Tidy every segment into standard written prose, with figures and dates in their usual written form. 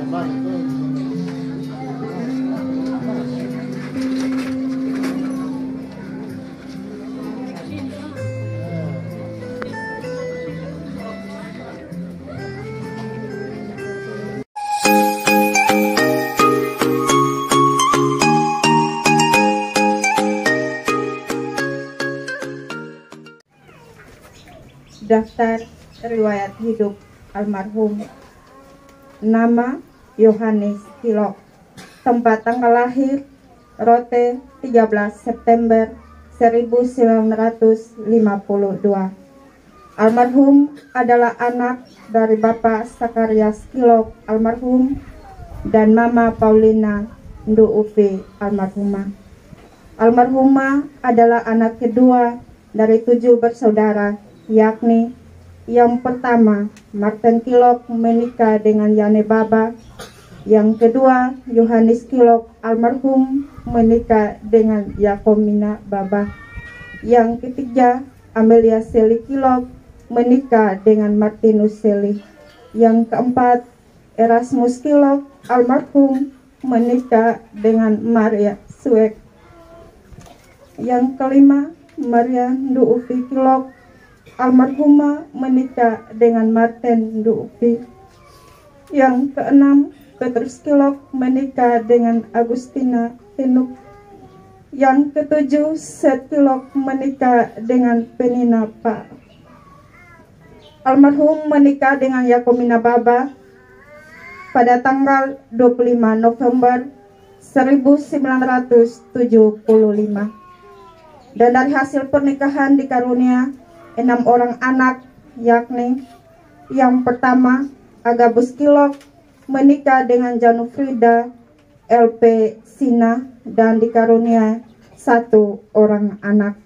Daftar riwayat hidup almarhum. Nama Yohanes Kilok. Tempat tanggal lahir Rote 13 September 1952. Almarhum adalah anak dari Bapak Sakarias Kilok almarhum dan Mama Paulina Ndu Upi almarhumah. Almarhumah adalah anak kedua dari 7 bersaudara, yakni yang pertama Martin Kilok menikah dengan Yane Baba, yang kedua Yohanes Kilok almarhum menikah dengan Yakomina Baba, yang ketiga Amelia Seli Kilok menikah dengan Martinus Seli, yang keempat Erasmus Kilok almarhum menikah dengan Maria Suek, yang kelima Maria Ndu Upi Kilok almarhumah menikah dengan Martin Ndu Upi, yang keenam Petrus Kilok menikah dengan Agustina Henuk, yang ketujuh Seth Kilok menikah dengan Penina Pak. Almarhum menikah dengan Yakomina Baba pada tanggal 25 November 1975, dan dari hasil pernikahan dikarunia 6 orang anak, yakni yang pertama Agabus Kilok menikah dengan Janufrida LP Sina dan dikarunia 1 orang anak.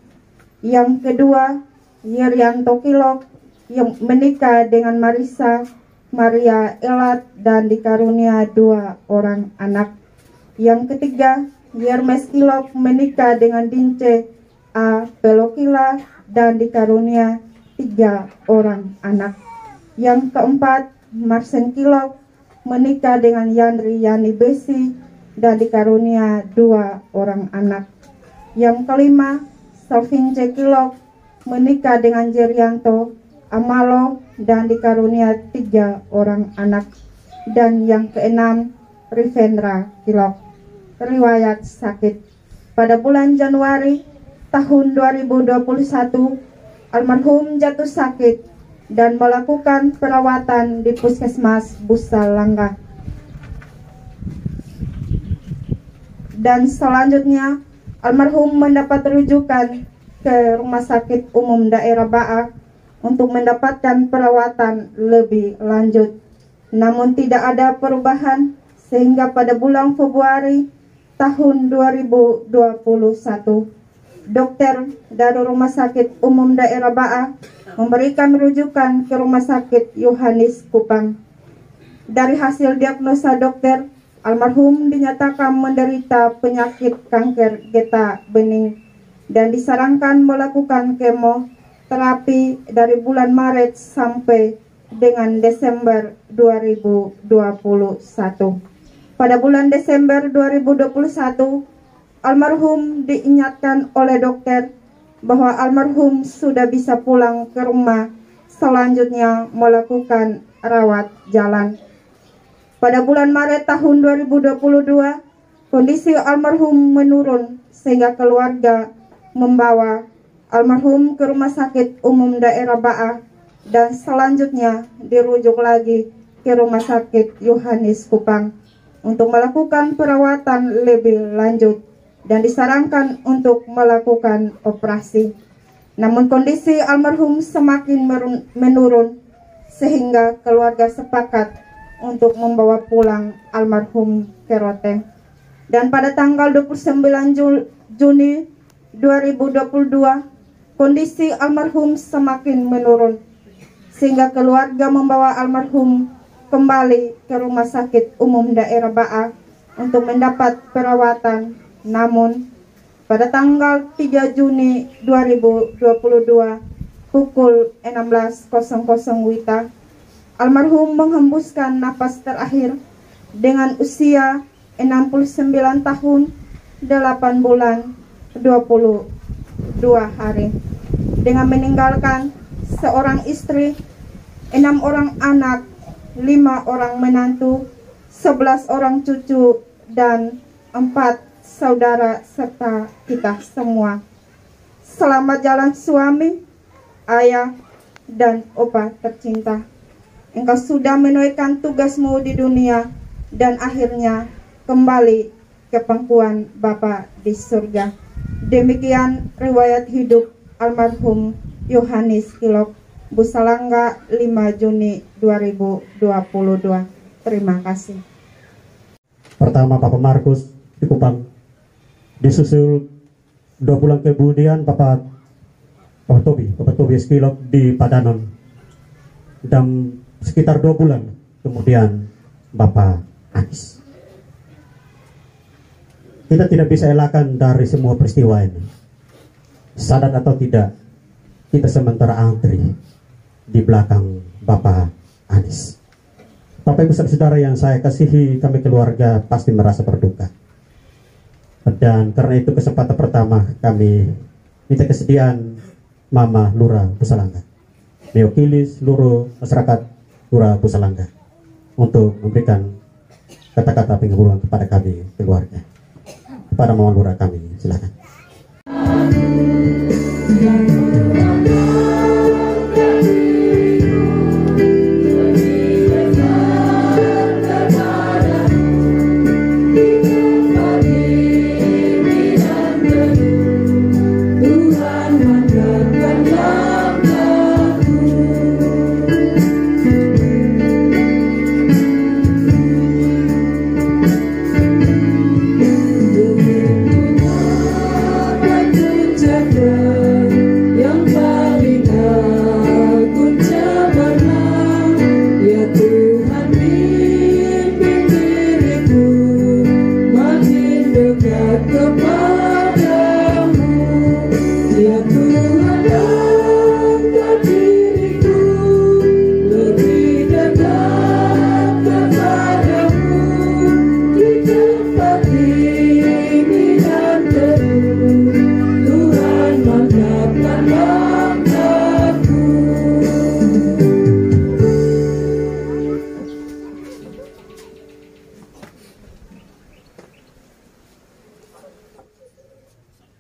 Yang kedua Yerianto Kilok yang menikah dengan Marisa Maria Elat dan dikarunia 2 orang anak. Yang ketiga Yermes Kilok menikah dengan Dince A Pelokila dan dikarunia 3 orang anak. Yang keempat Marsen Kilok menikah dengan Yandri Yani Besi dan dikarunia 2 orang anak. Yang kelima Salvince Kilok menikah dengan Jerianto Amalo dan dikarunia 3 orang anak. Dan yang keenam Rivendra Kilok. Riwayat sakit. Pada bulan Januari tahun 2021, almarhum jatuh sakit dan melakukan perawatan di Puskesmas Busalangga. Dan selanjutnya, almarhum mendapat rujukan ke Rumah Sakit Umum Daerah Baak untuk mendapatkan perawatan lebih lanjut. Namun tidak ada perubahan sehingga pada bulan Februari tahun 2021, dokter dari Rumah Sakit Umum Daerah Baak memberikan rujukan ke Rumah Sakit Yohanes Kupang. Dari hasil diagnosa dokter, almarhum dinyatakan menderita penyakit kanker getah bening dan disarankan melakukan kemoterapi dari bulan Maret sampai dengan Desember 2021. Pada bulan Desember 2021, almarhum diingatkan oleh dokter bahwa almarhum sudah bisa pulang ke rumah, selanjutnya melakukan rawat jalan. Pada bulan Maret tahun 2022, kondisi almarhum menurun sehingga keluarga membawa almarhum ke Rumah Sakit Umum Daerah Baak dan selanjutnya dirujuk lagi ke Rumah Sakit Yohanes Kupang untuk melakukan perawatan lebih lanjut dan disarankan untuk melakukan operasi. Namun kondisi almarhum semakin menurun sehingga keluarga sepakat untuk membawa pulang almarhum ke Roteng. Dan pada tanggal 29 Juni 2022, kondisi almarhum semakin menurun sehingga keluarga membawa almarhum kembali ke Rumah Sakit Umum Daerah Baak untuk mendapat perawatan. Namun pada tanggal 3 Juni 2022 pukul 16.00 WITA, almarhum menghembuskan napas terakhir dengan usia 69 tahun 8 bulan 22 hari, dengan meninggalkan seorang istri, 6 orang anak, 5 orang menantu, 11 orang cucu, dan 4 saudara serta kita semua. Selamat jalan suami, ayah, dan opa tercinta. Engkau sudah menunaikan tugasmu di dunia dan akhirnya kembali ke pangkuan Bapa di surga. Demikian riwayat hidup almarhum Yohanes Kilok, Busalangga, 5 Juni 2022. Terima kasih. Pertama Papa Markus di Kupang, disusul 2 bulan kemudian Papa Tobias Kilok di Padanon, dan sekitar 2 bulan kemudian Bapak Anis. Kita tidak bisa elakkan dari semua peristiwa ini. Sadar atau tidak, kita sementara antri di belakang Bapak Anis. Bapak Ibu saudara yang saya kasihi, kami keluarga pasti merasa berduka. Dan karena itu kesempatan pertama kami minta kesediaan Mama Lurah Busalangga, mewakili seluruh masyarakat Lurah Busalangga untuk memberikan kata-kata penghibur kepada kami keluarga. Kepada Mama Lurah kami, silakan.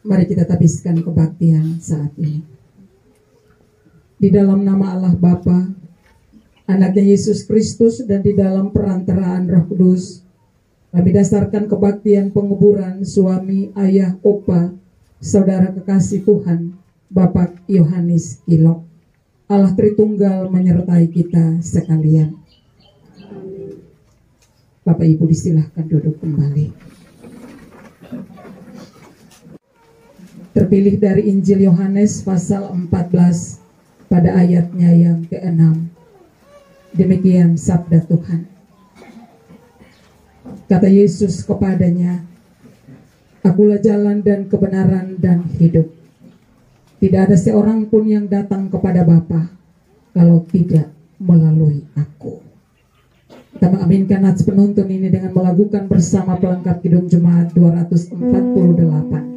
Mari kita tabiskan kebaktian saat ini. Di dalam nama Allah Bapa, Anaknya Yesus Kristus, dan di dalam perantaraan Roh Kudus, kami dasarkan kebaktian penguburan suami, ayah, opa, saudara kekasih Tuhan, Bapak Yohanes Kilok. Allah Tritunggal menyertai kita sekalian. Bapak Ibu disilahkan duduk kembali. Terpilih dari Injil Yohanes pasal 14 pada ayatnya yang ke-6. Demikian sabda Tuhan. Kata Yesus kepadanya, "Akulah jalan dan kebenaran dan hidup. Tidak ada seorang pun yang datang kepada Bapa kalau tidak melalui aku." Kita mengaminkan nats penuntun ini dengan melakukan bersama pelengkap Kidung Jemaat 248.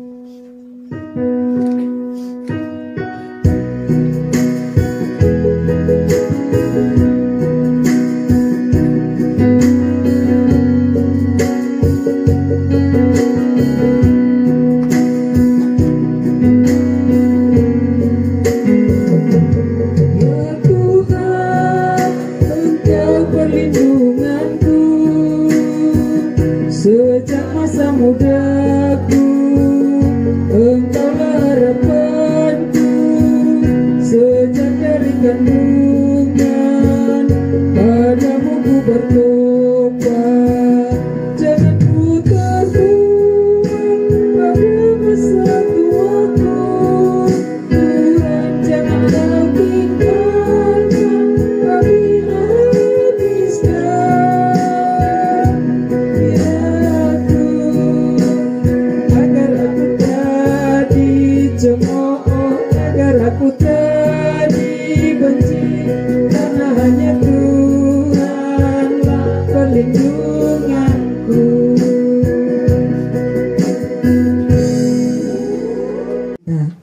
Sejak masa mudaku, Engkaulah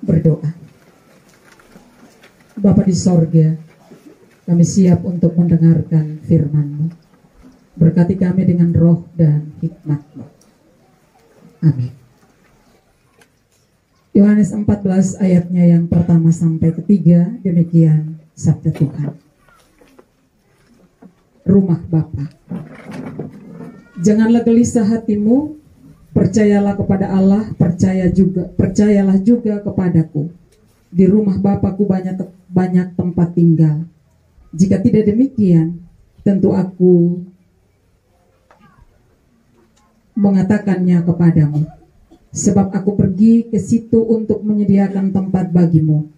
Berdoa. Bapa di sorga, kami siap untuk mendengarkan firman-Mu. Berkati kami dengan roh dan hikmat-Mu. Amin. Yohanes 14 ayatnya yang pertama sampai ketiga, demikian sabda Tuhan. Rumah Bapa. Janganlah gelisah hatimu, percayalah kepada Allah, percayalah juga kepadaku. Di rumah Bapakku banyak tempat tinggal. Jika tidak demikian, tentu aku mengatakannya kepadamu. Sebab aku pergi ke situ untuk menyediakan tempat bagimu.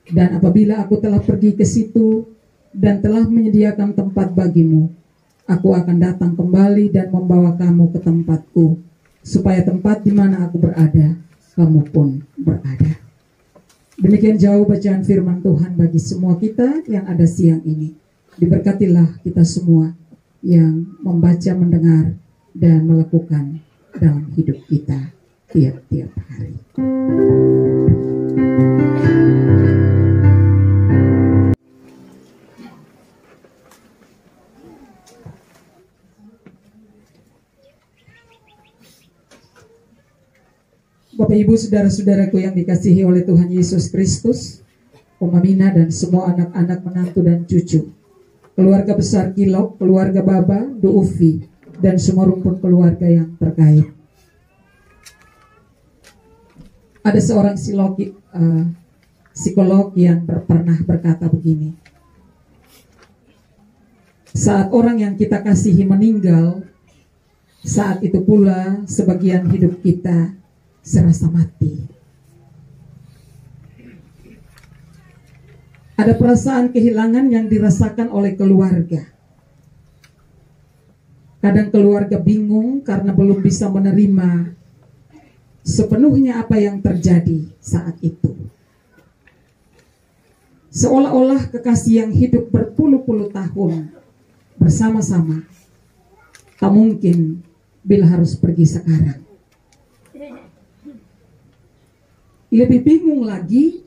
Dan apabila aku telah pergi ke situ dan telah menyediakan tempat bagimu, aku akan datang kembali dan membawa kamu ke tempatku, supaya tempat di mana aku berada, kamu pun berada. Demikian jauh bacaan firman Tuhan bagi semua kita yang ada siang ini. Diberkatilah kita semua yang membaca, mendengar, dan melakukan dalam hidup kita tiap-tiap hari. Bapak Ibu saudara-saudaraku yang dikasihi oleh Tuhan Yesus Kristus, Om Amina dan semua anak-anak, menantu dan cucu, keluarga besar Kilok, keluarga Baba, Do Ufi, dan semua rumpun keluarga yang terkait. Ada seorang psikolog yang pernah berkata begini, saat orang yang kita kasihi meninggal, saat itu pula sebagian hidup kita serasa mati. Ada perasaan kehilangan yang dirasakan oleh keluarga. Kadang keluarga bingung karena belum bisa menerima sepenuhnya apa yang terjadi saat itu. Seolah-olah kekasih yang hidup berpuluh-puluh tahun bersama-sama tak mungkin bila harus pergi sekarang. Lebih bingung lagi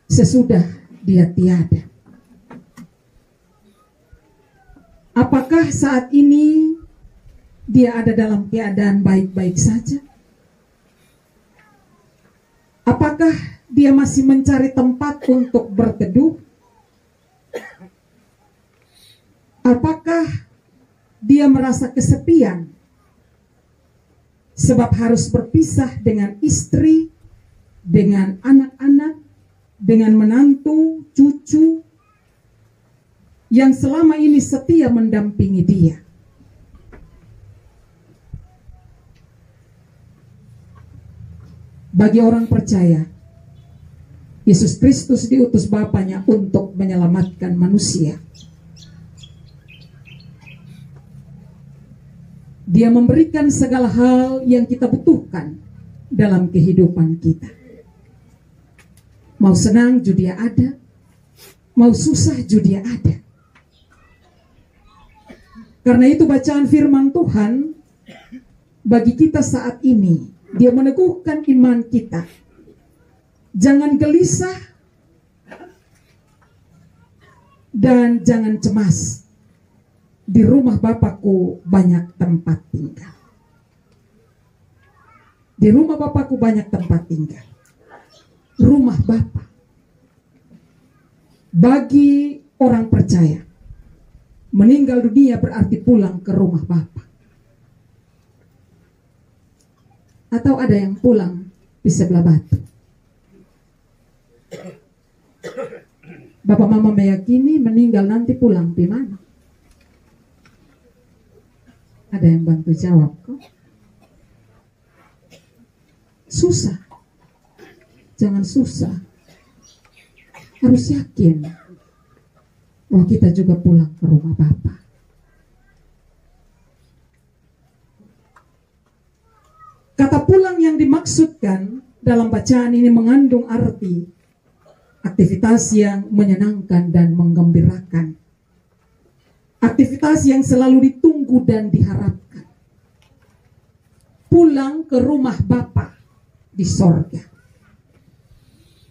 sesudah dia tiada. Apakah saat ini dia ada dalam keadaan baik-baik saja? Apakah dia masih mencari tempat untuk berteduh? Apakah dia merasa kesepian sebab harus berpisah dengan istri, dengan anak-anak, dengan menantu, cucu yang selama ini setia mendampingi dia? Bagi orang percaya, Yesus Kristus diutus Bapanya untuk menyelamatkan manusia. Dia memberikan segala hal yang kita butuhkan dalam kehidupan kita. Mau senang juga dia ada, mau susah juga dia ada. Karena itu bacaan firman Tuhan bagi kita saat ini, dia meneguhkan iman kita. Jangan gelisah dan jangan cemas. Di rumah Bapakku banyak tempat tinggal. Di rumah Bapakku banyak tempat tinggal. Rumah Bapa. Bagi orang percaya, meninggal dunia berarti pulang ke rumah Bapa. Atau ada yang pulang di sebelah batu. Bapak mama meyakini meninggal nanti pulang di mana? Ada yang bantu jawab kok? Susah. Jangan susah. Harus yakin bahwa kita juga pulang ke rumah Bapa. Kata pulang yang dimaksudkan dalam bacaan ini mengandung arti aktivitas yang menyenangkan dan menggembirakan. Aktivitas yang selalu ditunggu dan diharapkan. pulang ke rumah Bapa di sorga.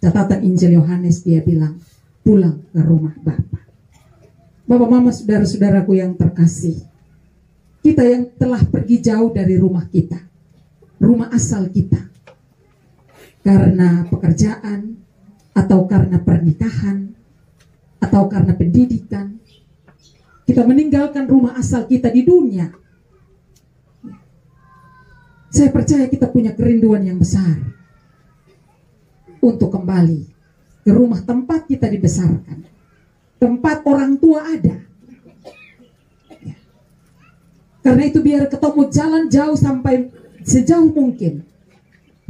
Catatan Injil Yohanes, dia bilang pulang ke rumah Bapa. Bapak, mama, saudara-saudaraku yang terkasih, kita yang telah pergi jauh dari rumah kita, rumah asal kita, karena pekerjaan, atau karena pernikahan, atau karena pendidikan, kita meninggalkan rumah asal kita di dunia. Saya percaya kita punya kerinduan yang besar untuk kembali ke rumah tempat kita dibesarkan, tempat orang tua ada. Karena itu biar ketemu jalan jauh sampai sejauh mungkin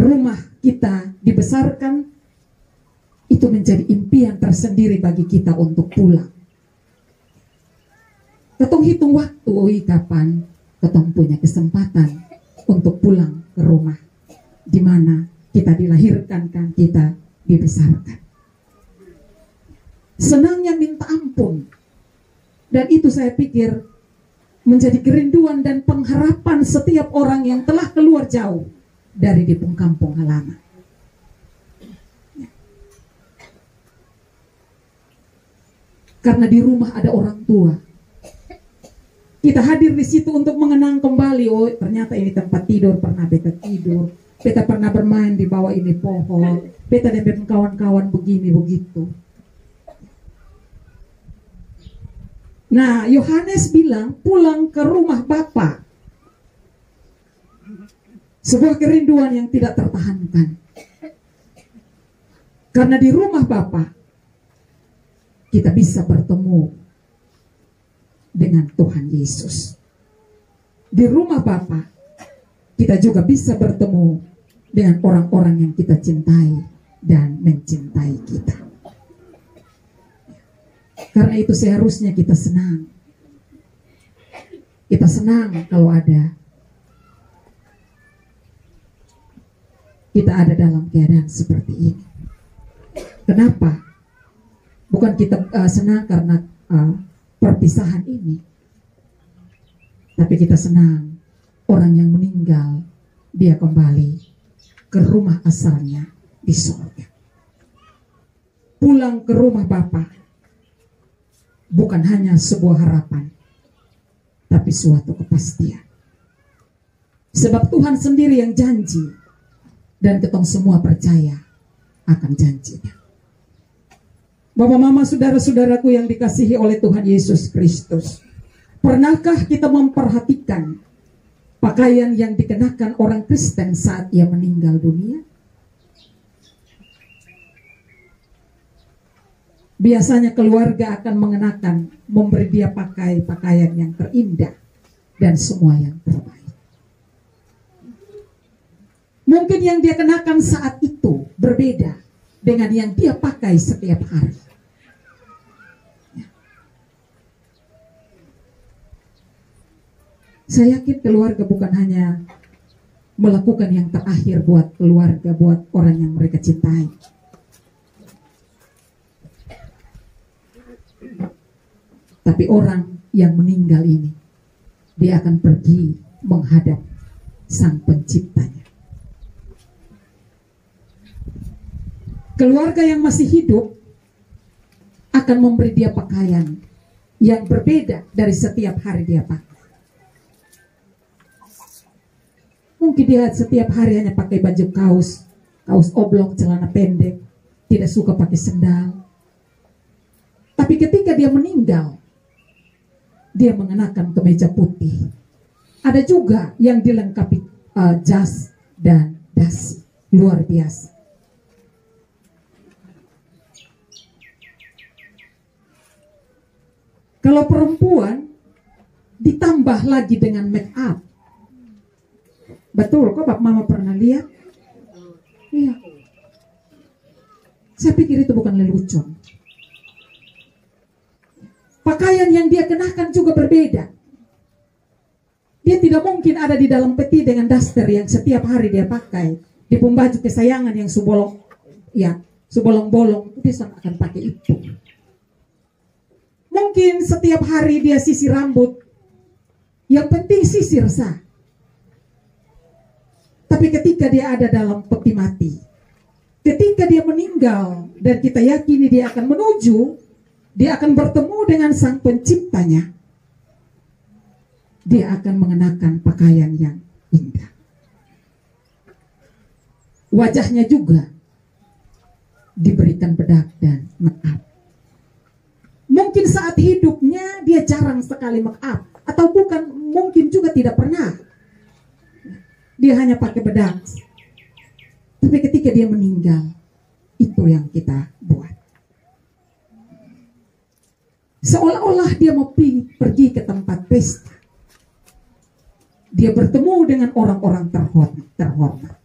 rumah kita dibesarkan, itu menjadi impian tersendiri bagi kita untuk pulang. Ketong hitung waktu, kapan ketong punya kesempatan untuk pulang ke rumah di mana kita dilahirkan, kan, kita dibesarkan. Senangnya minta ampun. Dan itu saya pikir menjadi kerinduan dan pengharapan setiap orang yang telah keluar jauh dari di kampung halaman. Karena di rumah ada orang tua. Kita hadir di situ untuk mengenang kembali, oh ternyata ini tempat tidur, pernah beta tidur, beta pernah bermain di bawah ini pohon, beta dan kawan-kawan begini begitu. Nah, Yohanes bilang pulang ke rumah Bapa. Sebuah kerinduan yang tidak tertahankan. Karena di rumah Bapa kita bisa bertemu dengan Tuhan Yesus. Di rumah Bapa kita juga bisa bertemu dengan orang-orang yang kita cintai dan mencintai kita. Karena itu seharusnya kita senang. Kita senang kalau kita ada dalam keadaan seperti ini. Kenapa? Bukan kita senang karena perpisahan ini, tapi kita senang orang yang meninggal, dia kembali ke rumah asalnya di sorga. Pulang ke rumah Bapa bukan hanya sebuah harapan, tapi suatu kepastian. Sebab Tuhan sendiri yang janji, dan ketong semua percaya akan janjinya. Bapak, mama, saudara-saudaraku yang dikasihi oleh Tuhan Yesus Kristus, pernahkah kita memperhatikan pakaian yang dikenakan orang Kristen saat ia meninggal dunia? Biasanya keluarga akan memberi dia pakaian yang terindah dan semua yang terbaik. Mungkin yang dia kenakan saat itu berbeda dengan yang dia pakai setiap hari. Saya yakin keluarga bukan hanya melakukan yang terakhir buat keluarga, buat orang yang mereka cintai. Tapi orang yang meninggal ini, dia akan pergi menghadap Sang Penciptanya. Keluarga yang masih hidup akan memberi dia pakaian yang berbeda dari setiap hari dia pakai. Mungkin dia setiap hari hanya pakai baju kaos oblong, celana pendek, tidak suka pakai sendal. Tapi ketika dia meninggal, dia mengenakan kemeja putih. Ada juga yang dilengkapi jas dan dasi. Luar biasa. Kalau perempuan ditambah lagi dengan make up. Betul, kok Bapak Mama pernah lihat? Iya. Saya pikir itu bukan lelucon. Pakaian yang dia kenakan juga berbeda. Dia tidak mungkin ada di dalam peti dengan daster yang setiap hari dia pakai. Di baju kesayangan yang sebolong-bolong, dia akan pakai itu. Mungkin setiap hari dia sisir rambut. Yang penting sisir sah. Tapi ketika dia ada dalam peti mati, ketika dia meninggal dan kita yakini dia akan menuju, dia akan bertemu dengan Sang Penciptanya, dia akan mengenakan pakaian yang indah. Wajahnya juga diberikan bedak dan make up. Mungkin saat hidupnya dia jarang sekali make up, atau bukan, mungkin juga tidak pernah. Dia hanya pakai bedak. Tapi ketika dia meninggal, itu yang kita buat. Seolah-olah dia mau pergi ke tempat pesta. Dia bertemu dengan orang-orang terhormat.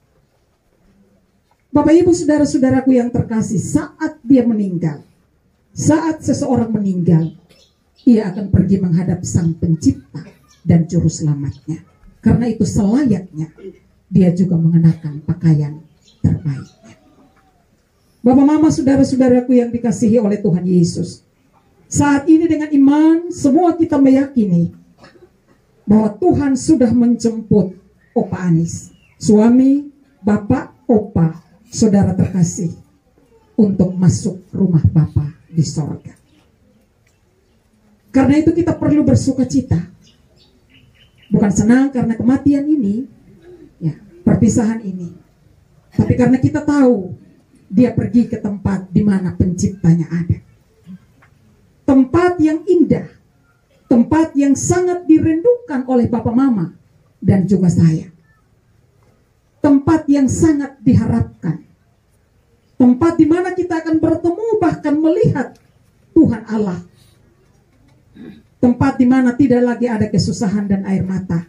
Bapak Ibu saudara-saudaraku yang terkasih, saat dia meninggal, saat seseorang meninggal, ia akan pergi menghadap Sang Pencipta dan Juru Selamatnya. Karena itu selayaknya dia juga mengenakan pakaian terbaiknya. Bapak mama saudara-saudaraku yang dikasihi oleh Tuhan Yesus, saat ini dengan iman semua kita meyakini bahwa Tuhan sudah menjemput Opa Anis, suami, bapak, opa, saudara terkasih, untuk masuk rumah Bapa di sorga. Karena itu kita perlu bersuka cita. Bukan senang karena kematian ini, ya, perpisahan ini, tapi karena kita tahu dia pergi ke tempat di mana Penciptanya ada. Tempat yang indah, tempat yang sangat dirindukan oleh Bapak Mama dan juga saya. Tempat yang sangat diharapkan. Tempat di mana kita akan bertemu bahkan melihat Tuhan Allah. Tempat di mana tidak lagi ada kesusahan dan air mata.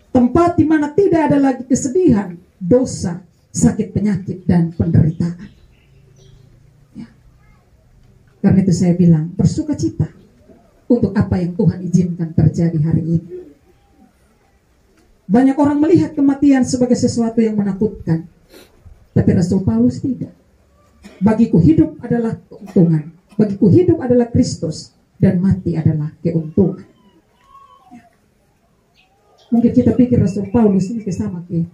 Tempat di mana tidak ada lagi kesedihan, dosa, sakit penyakit, dan penderitaan. Ya. Karena itu saya bilang, bersuka cita untuk apa yang Tuhan izinkan terjadi hari ini. Banyak orang melihat kematian sebagai sesuatu yang menakutkan. Tapi Rasul Paulus tidak. Bagiku hidup adalah keuntungan. Bagiku hidup adalah Kristus. Dan mati adalah keuntungan. Mungkin kita pikir Rasul Paulus ini sama kayak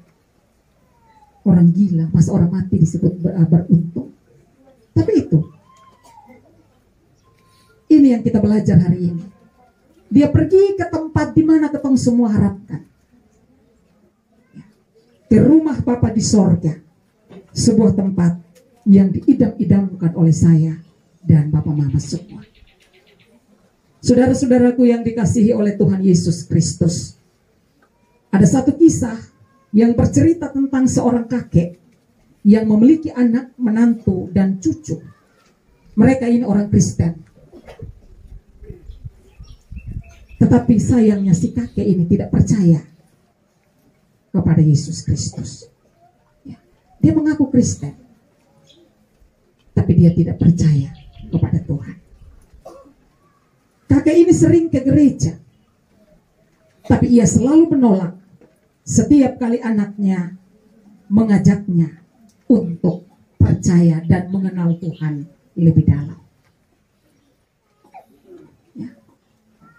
orang gila. Masa orang mati disebut beruntung. Tapi ini yang kita belajar hari ini. Dia pergi ke tempat di mana ketong semua harapkan. Ke rumah Bapa di sorga. Sebuah tempat yang diidam-idamkan oleh saya dan Bapak Mama semua. Saudara-saudaraku yang dikasihi oleh Tuhan Yesus Kristus. Ada satu kisah yang bercerita tentang seorang kakek yang memiliki anak, menantu, dan cucu. Mereka ini orang Kristen. Tetapi sayangnya si kakek ini tidak percaya kepada Yesus Kristus. Dia mengaku Kristen, tapi dia tidak percaya kepada Tuhan. Kakek ini sering ke gereja, tapi ia selalu menolak setiap kali anaknya mengajaknya untuk percaya dan mengenal Tuhan lebih dalam. Ya.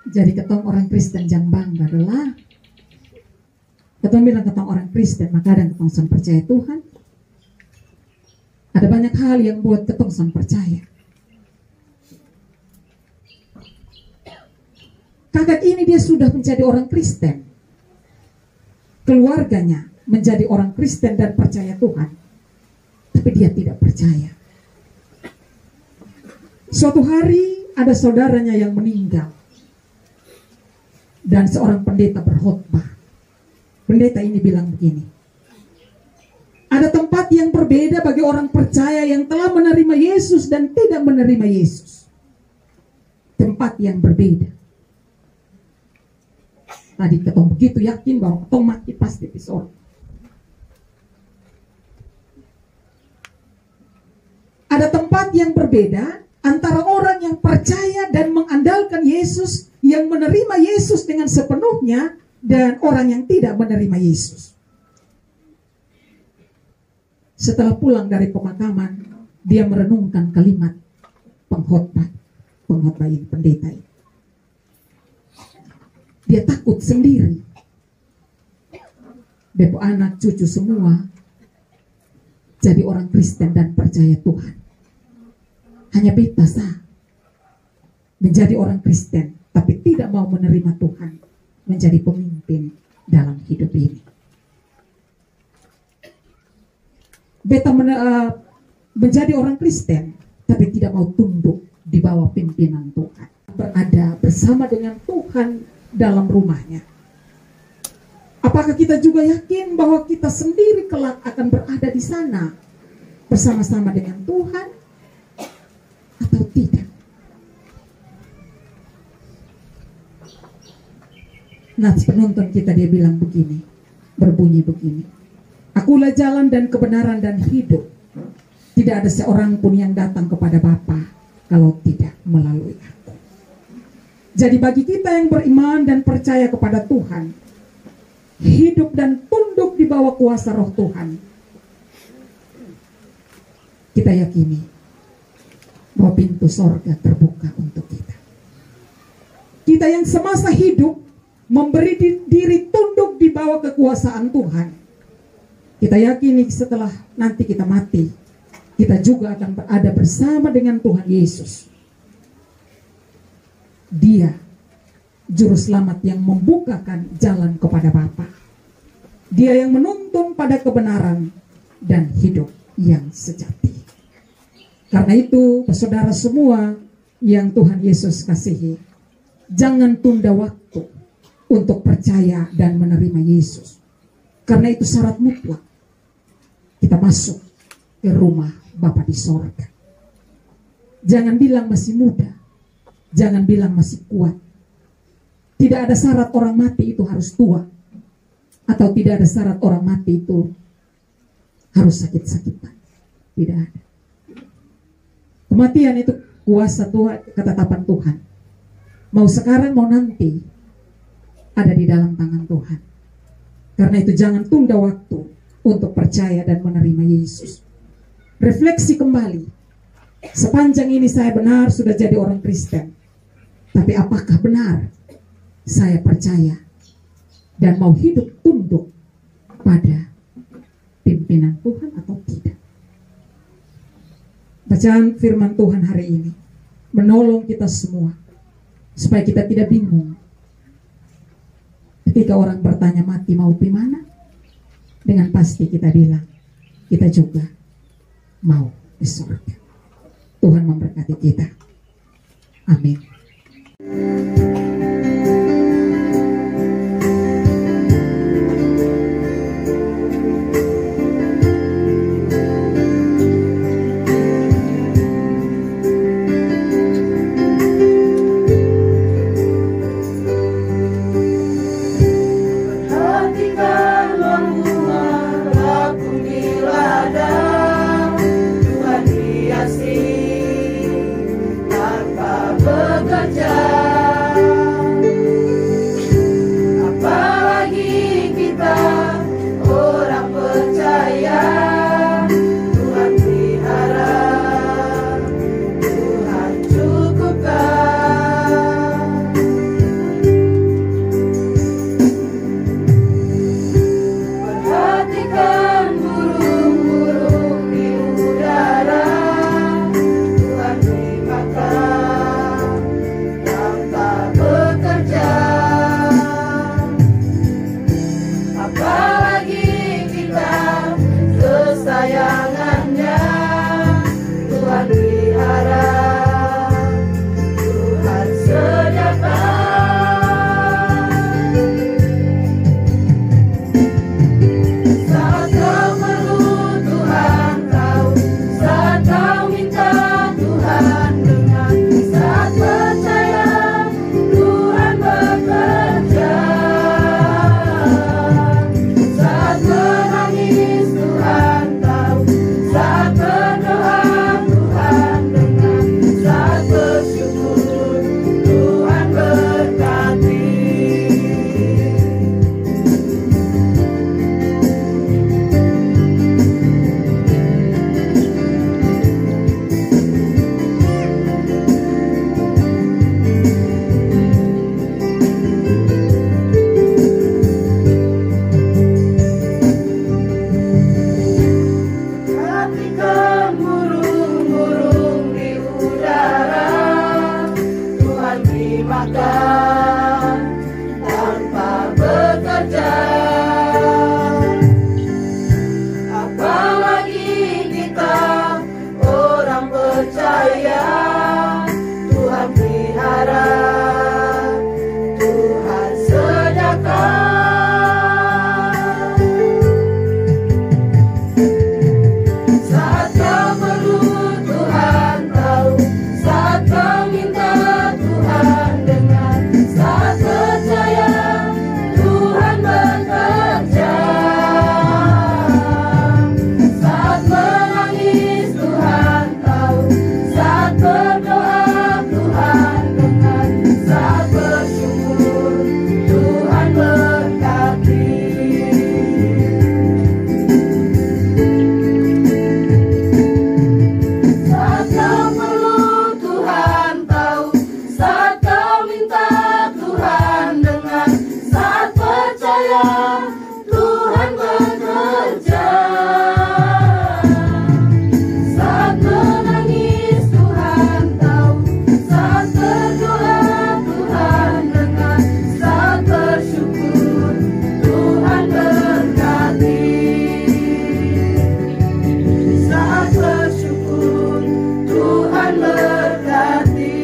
Jadi ketong orang Kristen jangan bangga adalah ketong bilang ketong orang Kristen, maka kadang ketong sang percaya Tuhan. Ada banyak hal yang buat ketong sang percaya. Kakak ini dia sudah menjadi orang Kristen. Keluarganya menjadi orang Kristen dan percaya Tuhan. Tapi dia tidak percaya. Suatu hari ada saudaranya yang meninggal. Dan seorang pendeta berkhotbah. Pendeta ini bilang begini. Ada tempat yang berbeda bagi orang percaya yang telah menerima Yesus dan tidak menerima Yesus. Tempat yang berbeda. Tadi ketong begitu yakin bahwa ketong mati pasti di sorga. Ada tempat yang berbeda antara orang yang percaya dan mengandalkan Yesus, yang menerima Yesus dengan sepenuhnya, dan orang yang tidak menerima Yesus. Setelah pulang dari pemakaman, dia merenungkan kalimat pengkhotbah ini, pendeta ini. Dia takut sendiri. Bepo anak cucu semua jadi orang Kristen dan percaya Tuhan. Hanya beta sah menjadi orang Kristen tapi tidak mau menerima Tuhan menjadi pemimpin dalam hidup ini. Beta menjadi orang Kristen tapi tidak mau tunduk di bawah pimpinan Tuhan. Berada bersama dengan Tuhan dalam rumahnya. Apakah kita juga yakin bahwa kita sendiri kelak akan berada di sana bersama-sama dengan Tuhan atau tidak? Nats penuntun kita dia bilang begini, berbunyi begini. Akulah jalan dan kebenaran dan hidup. Tidak ada seorang pun yang datang kepada Bapa kalau tidak melalui aku. Jadi bagi kita yang beriman dan percaya kepada Tuhan, hidup dan tunduk di bawah kuasa Roh Tuhan, kita yakini bahwa pintu sorga terbuka untuk kita. Kita yang semasa hidup memberi diri tunduk di bawah kekuasaan Tuhan, kita yakini setelah nanti kita mati, kita juga akan berada bersama dengan Tuhan Yesus. Dia juru selamat yang membukakan jalan kepada Bapa. Dia yang menuntun pada kebenaran dan hidup yang sejati. Karena itu, saudara semua yang Tuhan Yesus kasihi, jangan tunda waktu untuk percaya dan menerima Yesus. Karena itu syarat mutlak kita masuk ke rumah Bapa di sorga. Jangan bilang masih muda, jangan bilang masih kuat. Tidak ada syarat orang mati itu harus tua, atau tidak ada syarat orang mati itu harus sakit-sakitan. Tidak ada. Kematian itu kuasa Tuhan, ketetapan Tuhan. Mau sekarang mau nanti ada di dalam tangan Tuhan. Karena itu jangan tunda waktu untuk percaya dan menerima Yesus. Refleksi kembali. Sepanjang ini saya benar sudah jadi orang Kristen. Tapi apakah benar saya percaya dan mau hidup tunduk pada pimpinan Tuhan atau tidak? Bacaan firman Tuhan hari ini menolong kita semua supaya kita tidak bingung. Ketika orang bertanya mati mau di mana, dengan pasti kita bilang kita juga mau di surga. Tuhan memberkati kita. Amin. Tanpa bekerja saja. Apalagi kita orang percaya, Tuhan pelihara, Tuhan sediakan. Saat kau perlu Tuhan tahu, saat kau minta Tuhan dengar, saat percaya Tuhan bekerja, saat menangis Tuhan tahu, saat berdoa Tuhan dengar, saat bersyukur Tuhan berkati. Saat kau perlu Tuhan tahu, saat kau minta Tuhan dengar, saat percaya Tuhan bekerja, saat menangis Tuhan tahu, saat berdoa Tuhan dengar, saat bersyukur Tuhan berkati, saat bersyukur Tuhan berkati.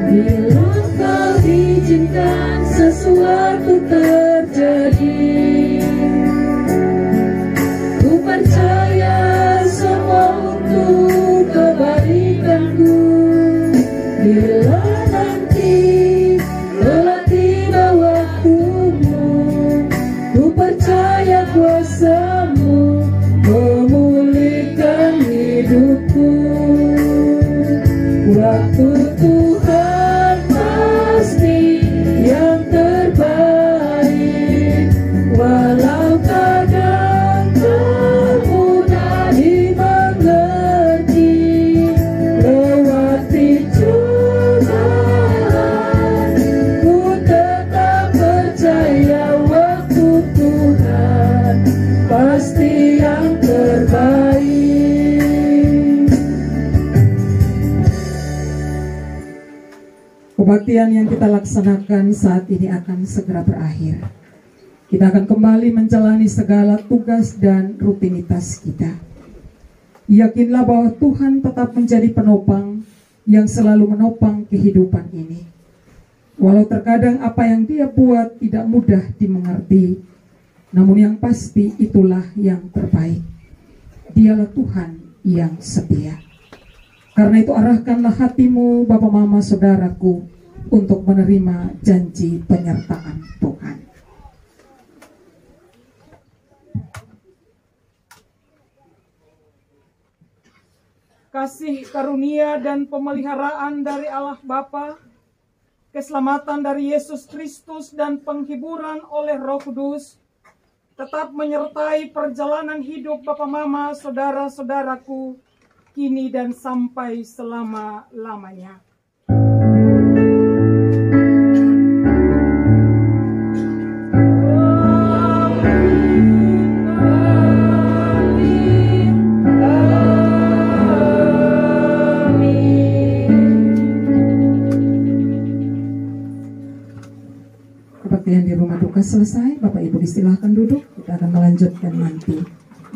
Bila kau izinkan sesuatu terjadi, ku percaya semua untuk kebaikanku. Bila nanti telah tiba waktumu, ku percaya kuasa-Mu memulihkan hidupku. Waktu Tuhan pasti yang terbaik, walau kadang termudah dimengerti. Lewati cobaan, ku tetap percaya waktu Tuhan pasti yang terbaik. Kebaktian yang kita laksanakan saat ini akan segera berakhir. Kita akan kembali menjalani segala tugas dan rutinitas kita. Yakinlah bahwa Tuhan tetap menjadi penopang yang selalu menopang kehidupan ini. Walau terkadang apa yang Dia buat tidak mudah dimengerti, namun yang pasti itulah yang terbaik. Dialah Tuhan yang setia. Karena itu arahkanlah hatimu, Bapak, Mama, Saudaraku, untuk menerima janji penyertaan Tuhan. Kasih karunia dan pemeliharaan dari Allah Bapa, keselamatan dari Yesus Kristus dan penghiburan oleh Roh Kudus tetap menyertai perjalanan hidup Bapak, Mama, saudara-saudaraku kini dan sampai selama-lamanya. Kebaktian di rumah duka selesai, Bapak Ibu disilahkan duduk. Kita akan melanjutkan nanti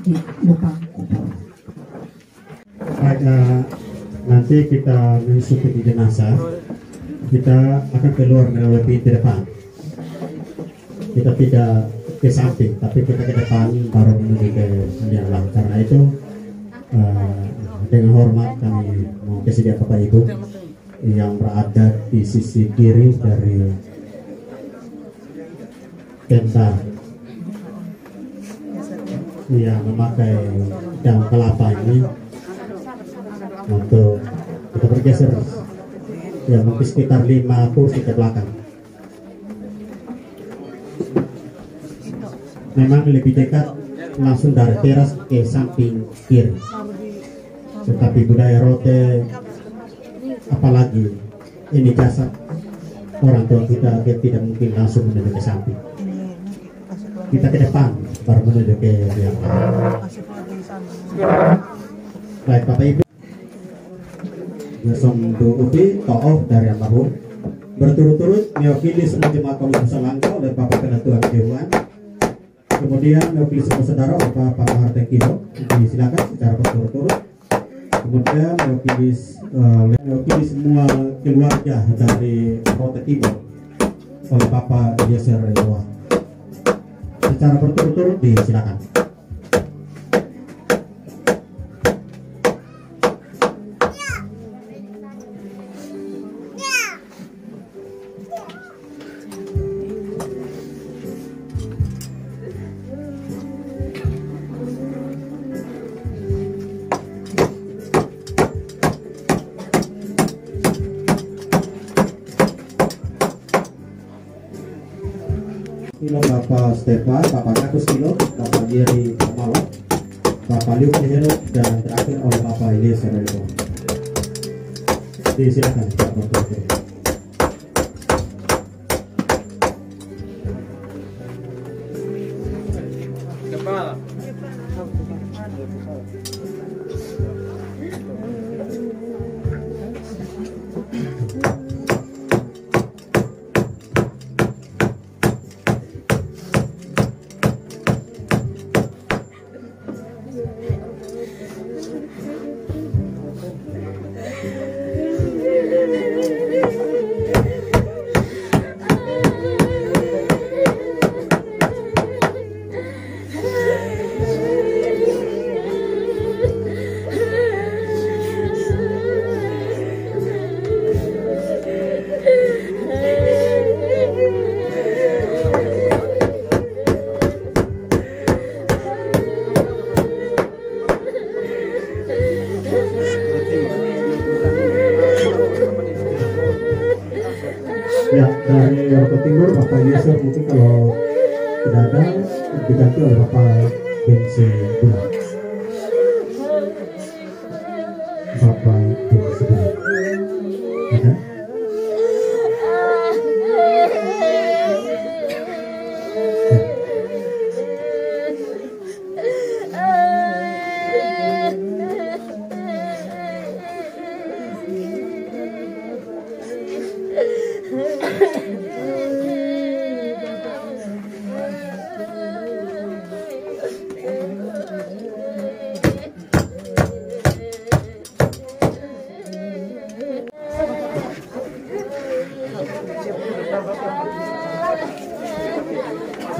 di lubang kubur. Baik, nanti kita menyusupi jenazah. Kita akan keluar melalui pintu depan. Kita tidak ke samping, tapi kita ke depan baru menuju ke jalan. Karena itu dengan hormat kami mau kesediaan Bapak Ibu yang berada di sisi kiri dari tenda yang memakai daun kelapa ini untuk kita bergeser ya mungkin sekitar 5 kursi ke belakang. Memang lebih dekat langsung dari teras ke samping kiri. Tetapi budaya rote, apalagi ini jasad orang tua kita, dia tidak mungkin langsung menuju ke samping. Kita ke depan baru menuju ke yang baik. Bapak Ibu, Yason Upi tokoh dari almarhum berturut-turut mewakili semua jemaat Komisi Langka oleh Bapak Ketua Dewan, kemudian mewakili semua saudara oleh Bapak Maharteng Kiho, disilakan secara berturut-turut, kemudian mewakili semua keluarga dari Rote Timur oleh Bapak Yeser Redoa, secara berturut-turut disilakan. Kilo Bapak Stefan, Bapak Kakus Kilo, Bapak Yeri Kamalo, Bapak Liu Kehero, dan terakhir oleh Bapak Eliezer Redo. Disilakan Bapak Dokter. Ya, dari Rote Timur Bapak Eliezer mungkin kalau tidak ada diganti oleh Bapak Bensi Bulan. Bapak Bensi Bulan ada?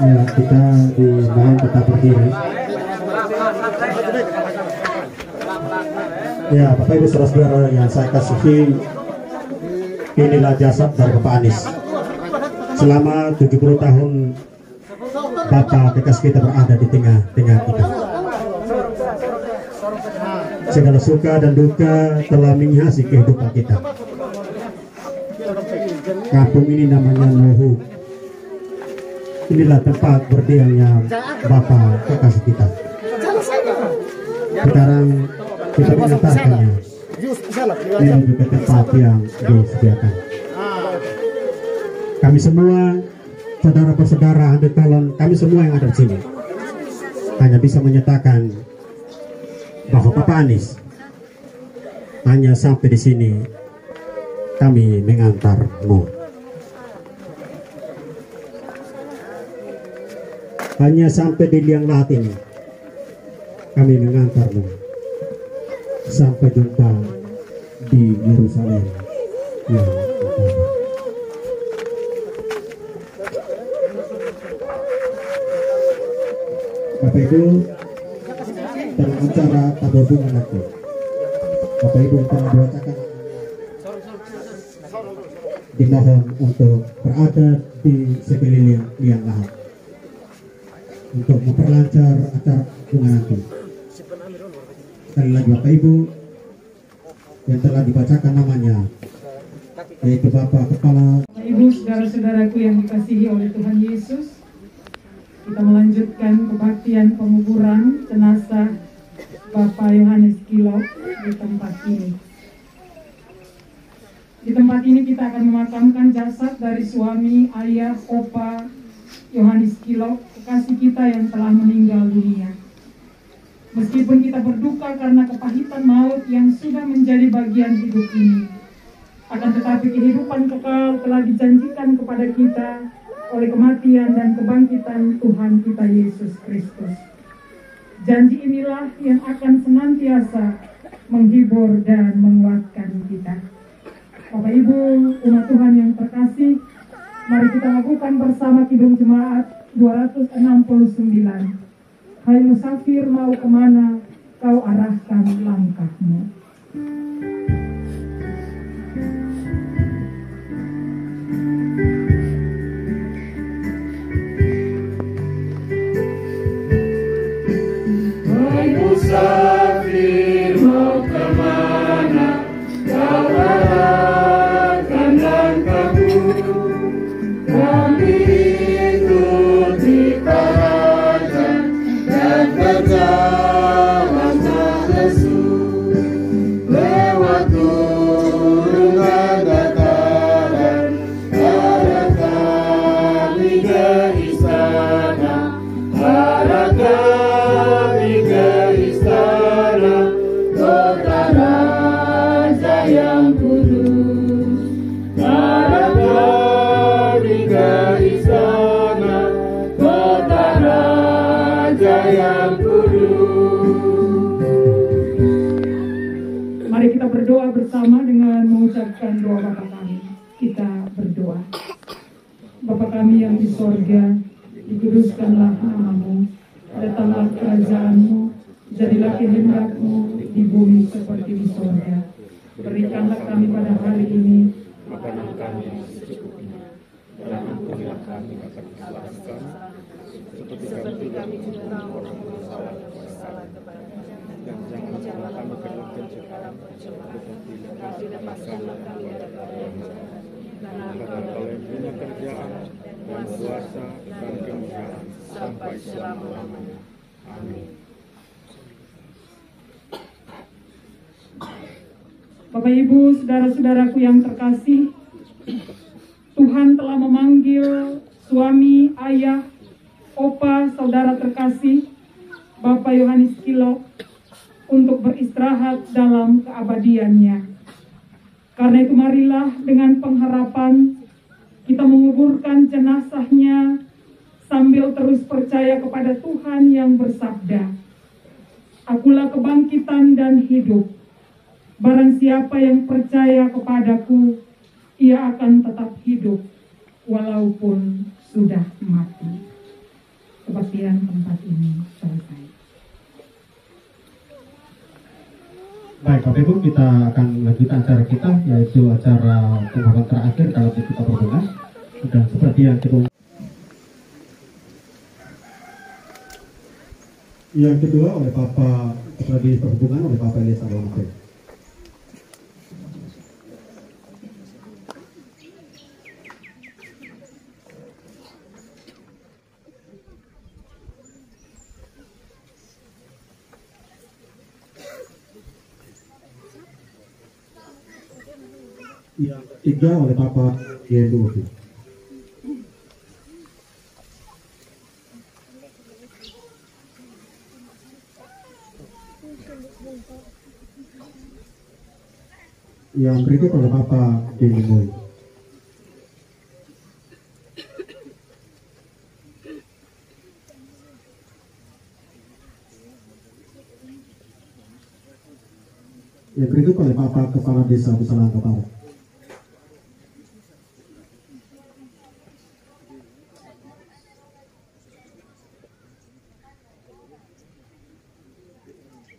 Ya, kita dimohon tetap berdiri. Ya, Bapak Ibu saudara-saudara yang saya kasihi, inilah jasad dari Bapak Anies. Selama 70 tahun Bapak kekasih kita berada di tengah-tengah kita. Segala suka dan duka telah menghiasi kehidupan kita. Kampung ini namanya Nohu. Inilah tempat berdiamnya Bapak kekasih kita. Sekarang kita mengantarkannya menuju ke tempat yang disediakan. Kami semua, saudara-saudara, Anda tolong, kami semua yang ada di sini hanya bisa menyatakan bahwa Bapak Anies hanya sampai di sini kami mengantarmu. Hanya sampai di liang lahat ini kami mengantarmu. Sampai jumpa di Yerusalem yang utama. Bapak Ibu, dalam acara tabur bunga nanti, Bapak Ibu yang telah diwacakan dimohon untuk berada di sekeliling liang lahat untuk memperlancar acara bunga nanti. Sekali lagi Bapak Ibu yang telah dibacakan namanya, yaitu Bapak Kepala. Ibu, saudara-saudaraku yang dikasihi oleh Tuhan Yesus, Kita melanjutkan kebaktian penguburan jenazah Bapak Yohanes Kilok di tempat ini. Di tempat ini kita akan memakamkan jasad dari suami, ayah, opa Yohanes Kilok, kekasih kita yang telah meninggal dunia. Meskipun kita berduka karena kepahitan maut yang sudah menjadi bagian hidup ini, akan tetapi kehidupan kekal telah dijanjikan kepada kita oleh kematian dan kebangkitan Tuhan kita Yesus Kristus. Janji inilah yang akan senantiasa menghibur dan menguatkan kita. Bapak Ibu, umat Tuhan yang terkasih, mari kita lakukan bersama Kidung Jemaat 269. Hai musafir, mau kemana kau arahkan langkahmu. Hai musafir, mau kemana kau arahkan langkahmu. Kami ikuti raja dan berjalan lesu lewat gunung dan dataran, arah kami ke istana, arah kami ke istana kota raja yang kudus, arah kami ke istana kota raja yang kudus. Mari kita berdoa bersama dengan mengucapkan doa Bapa kami. Kita berdoa. Bapa kami yang di sorga, dikuduskanlah namamu, datanglah kerajaanmu, jadilah kehendakmu di bumi seperti di sorga. Berikanlah kami pada hari ini makanan kami yang secukupnya, dan ampunilah kami akan kesalahan kami, seperti kami juga orang bersalah kepada kami. Dan janganlah kami ke dalam pencobaan, tetapi lepaskanlah kami dari yang jahat. Karena Engkau yang punya kerjaan dan kuasa dan kemuliaan sampai selama-lamanya. Amin. Bapak Ibu, saudara-saudaraku yang terkasih, Tuhan telah memanggil suami, ayah, opa, saudara terkasih, Bapak Yohanes Kilok untuk beristirahat dalam keabadiannya. Karena itu marilah dengan pengharapan kita menguburkan jenazahnya sambil terus percaya kepada Tuhan yang bersabda, "Akulah kebangkitan dan hidup. Barang siapa yang percaya kepadaku, ia akan tetap hidup walaupun sudah mati." Kebaktian tempat ini selesai. Baik, Bapak Ibu, kita akan lanjutkan acara kita, yaitu acara pembahasan terakhir dalam kita perhubungan. Dan seperti yang kedua oleh Bapak Kepala Dinas Perhubungan oleh Bapak Elias Abangke. Yang ketiga oleh Bapak Yendu. Yang berikut oleh Bapak Denny Moy. Yang berikut oleh Bapak Kepala Desa Busalan Barat.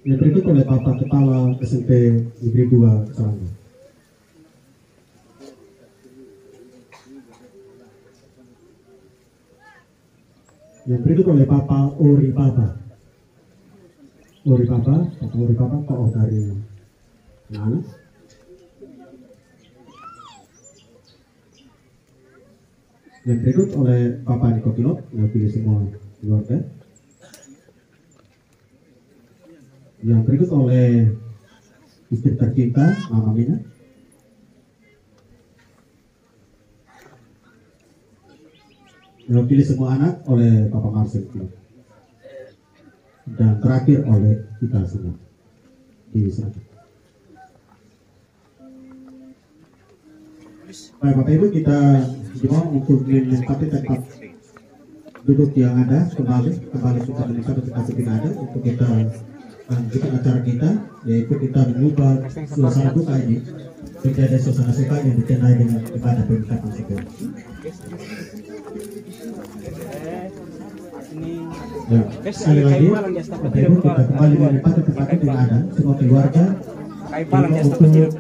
Yang berikut oleh Bapak Kepala SMP Negeri 2 Serangga. Yang berikut oleh Bapak Ori Baba. Bapak Ori Baba, tokoh dari Nanas. Yang berikut oleh Bapak Niko Pilot, mewakili semua keluarga. Yang berikut oleh istri tercinta Mama Mina. Mewakili semua anak oleh Papa Marcel. Dan terakhir oleh kita semua di sana. Baik Bapak Ibu, kita dibawa untuk menempati tempat duduk yang ada, kembali kita menempati tempat yang ada untuk kita lanjutkan acara kita, yaitu kita mengubah suasana duka ini menjadi suasana suka yang dikenai dengan ibadah pernikahan syukur. Ya, sekali lagi, Bapak Ibu, kita kembali menempati tempat yang ada, semua keluarga untuk